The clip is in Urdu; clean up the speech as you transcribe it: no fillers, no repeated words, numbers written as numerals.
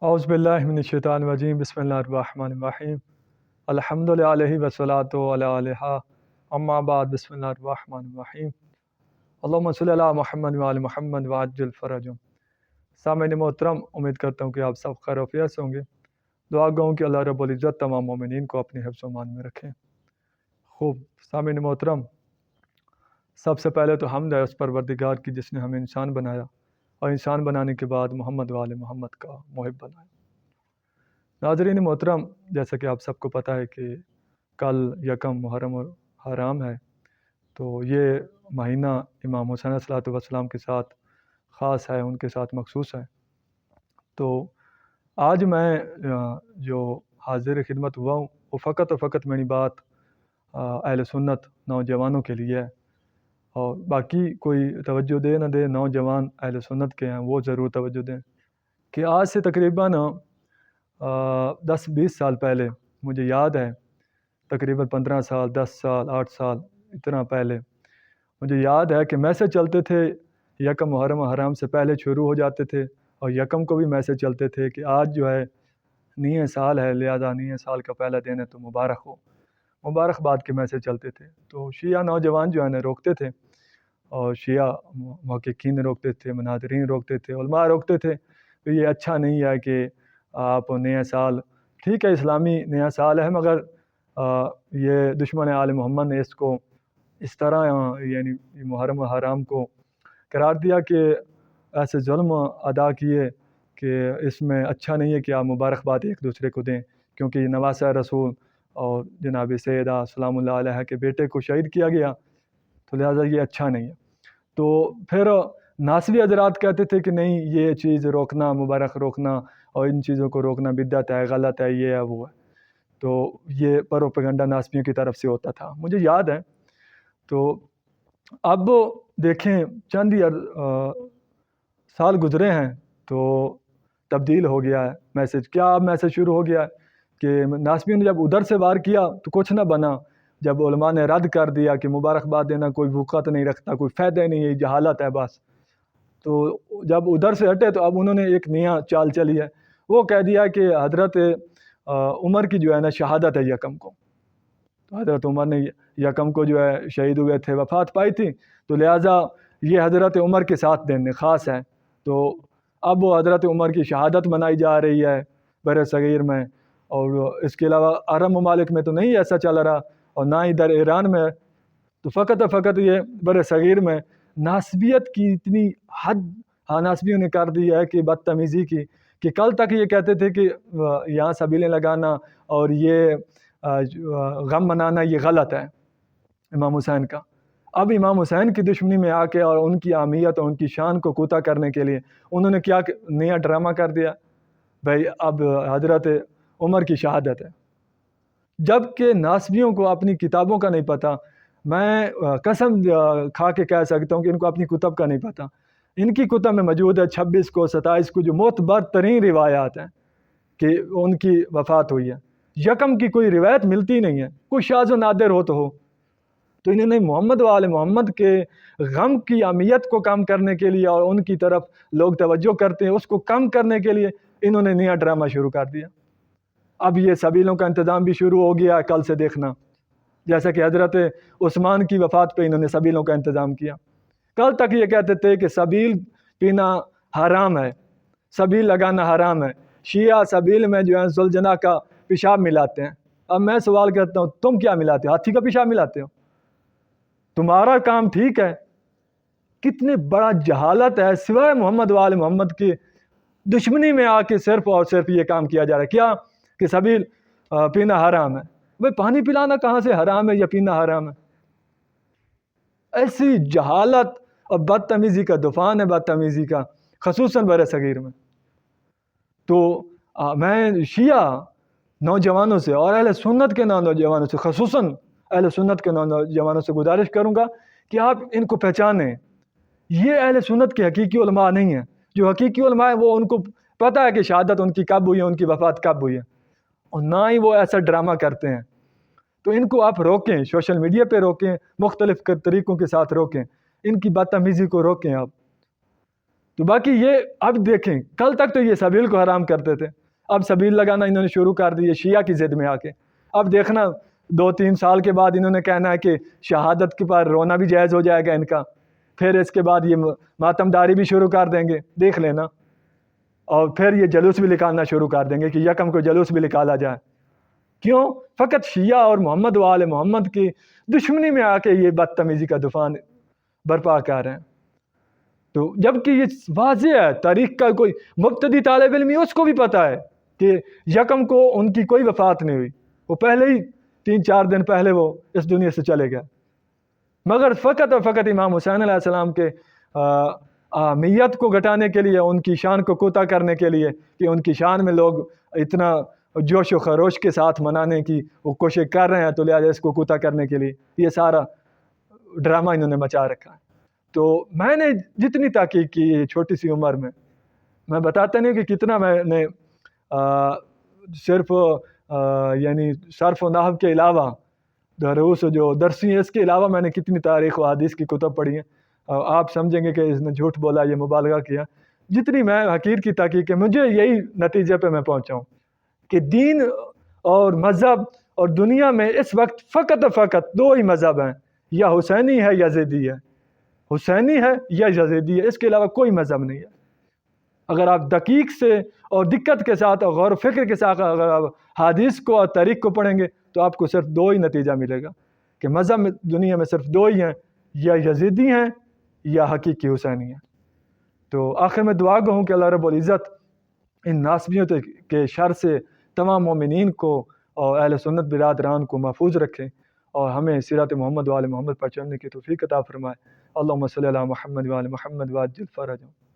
اعوذ باللہ من الشیطان الرجیم بسم اللہ الرحمن الرحیم الحمد للہ والصلاۃ علیہ اما بعد بسم اللہ الرحمن الرحیم اللہم صلی علی محمد وعلی محمد وعجل فرجهم۔ سامعین محترم، امید کرتا ہوں کہ آپ سب خیر و عافیت سے ہوں گے۔ دعا گو ہوں کہ اللہ رب العزت تمام مومنین کو اپنی حفظ و امان میں رکھیں۔ خوب سامعین محترم، سب سے پہلے تو حمد ہے اس پروردگار کی جس نے ہمیں انسان بنایا اور انسان بنانے کے بعد محمد وآل محمد کا محب بنایا۔ ناظرین محترم، جیسا کہ آپ سب کو پتہ ہے کہ کل یکم محرم الحرام ہے، تو یہ مہینہ امام حسین علیہ الصلوۃ والسلام کے ساتھ خاص ہے، ان کے ساتھ مخصوص ہے۔ تو آج میں جو حاضر خدمت ہوا ہوں وہ فقط اور فقط میری بات اہل سنت نوجوانوں کے لیے ہے، اور باقی کوئی توجہ دے نہ دے، نوجوان اہل سنت کے ہیں وہ ضرور توجہ دیں کہ آج سے تقریباً 10-20 سال پہلے، مجھے یاد ہے تقریباً 15 سال 10 سال 8 سال اتنا پہلے، مجھے یاد ہے کہ میسج چلتے تھے یکم محرم حرام سے پہلے شروع ہو جاتے تھے، اور یکم کو بھی میسج چلتے تھے کہ آج جو ہے نئے سال ہے، لہذا نئے سال کا پہلا دن ہے تو مبارک ہو، مبارکباد کے میسج چلتے تھے۔ تو شیعہ نوجوان جو ہے نا روکتے تھے، اور شیعہ محققین روکتے تھے، مناظرین روکتے تھے، علماء روکتے تھے کہ یہ اچھا نہیں ہے کہ آپ نیا سال، ٹھیک ہے اسلامی نیا سال ہے، مگر یہ دشمن آل محمد نے اس کو اس طرح یعنی محرم حرام کو قرار دیا کہ ایسے ظلم ادا کیے کہ اس میں اچھا نہیں ہے کہ آپ مبارکباد ایک دوسرے کو دیں، کیونکہ یہ نواسہ رسول اور جناب سیدہ سلام اللہ علیہ کے بیٹے کو شہید کیا گیا، تو لہٰذا یہ اچھا نہیں ہے۔ تو پھر ناصبی حضرات کہتے تھے کہ نہیں، یہ چیز روکنا، مبارک روکنا اور ان چیزوں کو روکنا بدعت ہے، غلط ہے، یہ ہے وہ ہے۔ تو یہ پروپیگنڈا ناصبیوں کی طرف سے ہوتا تھا، مجھے یاد ہے۔ تو اب دیکھیں چند ہی سال گزرے ہیں تو تبدیل ہو گیا ہے میسج۔ کیا اب میسج شروع ہو گیا ہے کہ ناصبیوں نے جب ادھر سے وار کیا تو کچھ نہ بنا، جب علماء نے رد کر دیا کہ مبارکباد دینا کوئی وقت نہیں رکھتا، کوئی فائدہ نہیں ہے، جہالت ہے بس، تو جب ادھر سے ہٹے تو اب انہوں نے ایک نیا چال چلی ہے، وہ کہہ دیا کہ حضرت عمر کی جو ہے نا شہادت ہے یکم کو، تو حضرت عمر نے یکم کو جو ہے شہید ہوئے تھے، وفات پائی تھی، تو لہٰذا یہ حضرت عمر کے ساتھ دن خاص ہے۔ تو اب وہ حضرت عمر کی شہادت منائی جا رہی ہے بر صغیر میں، اور اس کے علاوہ عرب ممالک میں تو نہیں ایسا چل رہا، اور نہ ادھر ایران میں، تو فقط اور فقط یہ بر صغیر میں ناصبیت کی اتنی حد ناصبیوں نے کر دی ہے کہ بدتمیزی کی، کہ کل تک یہ کہتے تھے کہ یہاں سبیلیں لگانا اور یہ غم منانا یہ غلط ہے امام حسین کا۔ اب امام حسین کی دشمنی میں آ کے اور ان کی اہمیت اور ان کی شان کو کوتا کرنے کے لیے انہوں نے کیا نیا ڈرامہ کر دیا، بھائی اب حضرت عمر کی شہادت ہے، جب کہ ناصبیوں کو اپنی کتابوں کا نہیں پتہ۔ میں قسم کھا کے کہہ سکتا ہوں کہ ان کو اپنی کتب کا نہیں پتہ۔ ان کی کتب میں موجود ہے 26 کو 27 کو جو معتبر ترین روایات ہیں کہ ان کی وفات ہوئی ہے، یکم کی کوئی روایت ملتی نہیں ہے، کوئی شاذ و نادر ہو تو ہو۔ تو انہوں نے محمد وآل محمد کے غم کی اہمیت کو کم کرنے کے لیے، اور ان کی طرف لوگ توجہ کرتے ہیں اس کو کم کرنے کے لیے، انہوں نے نیا ڈرامہ شروع کر دیا۔ اب یہ سبیلوں کا انتظام بھی شروع ہو گیا ہے، کل سے دیکھنا، جیسا کہ حضرت عثمان کی وفات پہ انہوں نے سبیلوں کا انتظام کیا۔ کل تک یہ کہتے تھے کہ سبیل پینا حرام ہے، سبیل لگانا حرام ہے، شیعہ سبیل میں جو ہے ذوالجناح کا پیشاب ملاتے ہیں۔ اب میں سوال کرتا ہوں، تم کیا ملاتے ہو؟ ہاتھی کا پیشاب ملاتے ہو؟ تمہارا کام ٹھیک ہے؟ کتنے بڑا جہالت ہے، سوائے محمد وآل محمد کی دشمنی میں آ کے صرف اور صرف یہ کام کیا جا رہا ہے، کیا کہ سبیل پینا حرام ہے۔ بھئی پانی پلانا کہاں سے حرام ہے یا پینا حرام ہے؟ ایسی جہالت اور بدتمیزی کا طوفان ہے، بدتمیزی کا، خصوصاً بر صغیر میں۔ تو میں شیعہ نوجوانوں سے اور اہل سنت کے نوجوانوں سے، خصوصاً اہل سنت کے نوجوانوں سے گزارش کروں گا کہ آپ ان کو پہچانیں۔ یہ اہل سنت کے حقیقی علماء نہیں ہیں۔ جو حقیقی علماء ہیں وہ ان کو پتہ ہے کہ شہادت ان کی کب ہوئی ہے، ان کی وفات کب ہوئی ہے، اور نہ ہی وہ ایسا ڈرامہ کرتے ہیں۔ تو ان کو آپ روکیں، سوشل میڈیا پہ روکیں، مختلف طریقوں کے ساتھ روکیں، ان کی بدتمیزی کو روکیں آپ۔ تو باقی یہ اب دیکھیں، کل تک تو یہ سبیل کو حرام کرتے تھے، اب سبیل لگانا انہوں نے شروع کر دی ہے شیعہ کی ضد میں آ کے۔ اب دیکھنا 2-3 سال کے بعد انہوں نے کہنا ہے کہ شہادت کے پر رونا بھی جائز ہو جائے گا ان کا، پھر اس کے بعد یہ ماتم داری بھی شروع کر دیں گے، دیکھ لینا، اور پھر یہ جلوس بھی نکالنا شروع کر دیں گے کہ یکم کو جلوس بھی نکالا جائے۔ کیوں؟ فقط شیعہ اور محمد و آل محمد کی دشمنی میں آ کے یہ بدتمیزی کا طوفان برپا کر رہے ہیں۔ تو جبکہ یہ واضح ہے، تاریخ کا کوئی مبتدی طالب علمی اس کو بھی پتہ ہے کہ یکم کو ان کی کوئی وفات نہیں ہوئی، وہ پہلے ہی 3-4 دن پہلے وہ اس دنیا سے چلے گئے، مگر فقط اور فقط امام حسین علیہ السلام کے اہمیت کو گھٹانے کے لیے، ان کی شان کو کوتا کرنے کے لیے کہ ان کی شان میں لوگ اتنا جوش و خروش کے ساتھ منانے کی وہ کوشش کر رہے ہیں، تو لہٰذا اس کو کوتا کرنے کے لیے یہ سارا ڈرامہ انہوں نے مچا رکھا ہے۔ تو میں نے جتنی تحقیق کی ہے چھوٹی سی عمر میں بتاتا نہیں کہ کتنا میں نے صرف یعنی صرف و نحو کے علاوہ دروس جو درسی ہیں اس کے علاوہ میں نے کتنی تاریخ و حدیث کی کتب پڑھی ہیں، آپ سمجھیں گے کہ اس نے جھوٹ بولا، یہ مبالغہ کیا۔ جتنی میں حقیر کی تحقیق ہے، مجھے یہی نتیجے پہ میں پہنچا ہوں کہ دین اور مذہب اور دنیا میں اس وقت فقط اور فقط 2 ہی مذہب ہیں، یا حسینی ہے یا یزیدی ہے، حسینی ہے یا یزیدی ہے، اس کے علاوہ کوئی مذہب نہیں ہے۔ اگر آپ دقیق سے اور دقت کے ساتھ اور غور و فکر کے ساتھ اگر آپ حدیث کو اور تاریخ کو پڑھیں گے تو آپ کو صرف 2 ہی نتیجہ ملے گا کہ مذہب میں دنیا میں صرف 2 ہی ہیں، یا یزیدی ہیں یا حقیقی حسینی ہیں۔ تو آخر میں دعا گو ہوں کہ اللہ رب العزت ان ناسبیوں کے شر سے تمام مومنین کو اور اہل سنت برادران کو محفوظ رکھیں، اور ہمیں سیرت محمد و آل محمد پر چلنے کی توفیق عطا فرمائے۔ اللہم صلی علی محمد و آل محمد وعجل فرجهم۔